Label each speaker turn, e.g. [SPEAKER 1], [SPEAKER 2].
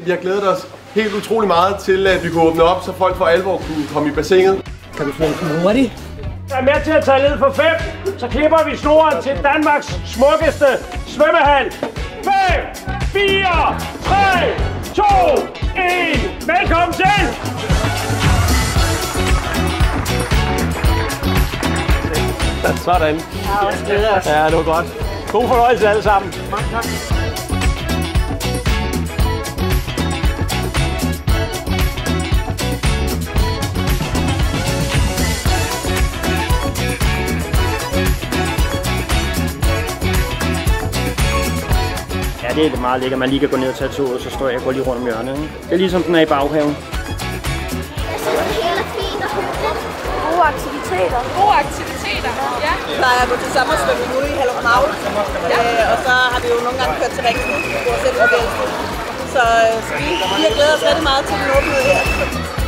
[SPEAKER 1] Vi har glædet os helt utrolig meget til, at vi kunne åbne op, så folk for alvor kunne komme i bassinet.
[SPEAKER 2] Kan du finde den hurtigt?
[SPEAKER 3] Jeg er med til at tage led for 5, så klipper vi snoren til Danmarks smukkeste svømmehal. 5, 4, 3, 2, 1. Velkommen til! Sådan.
[SPEAKER 2] Ja, også glæder os.
[SPEAKER 3] Ja, det var godt. God fornøjelse alle sammen.
[SPEAKER 2] Mange tak.
[SPEAKER 3] Ja, det er meget lækkert. Man lige kan gå ned og tage toget, så står jeg og går lige rundt om hjørnet. Ikke? Det er ligesom den er i baghaven.
[SPEAKER 4] Jeg synes, det hele er fint og hyggeligt. Gode aktiviteter.
[SPEAKER 5] Gode aktiviteter, ja.
[SPEAKER 6] Vi plejer at gå til sommersvømning ude i Hallum. Og så har vi jo nogle gange kørt til Ringsted, hvor vi har set så vi har glædet os rigtig meget til den åbnede her.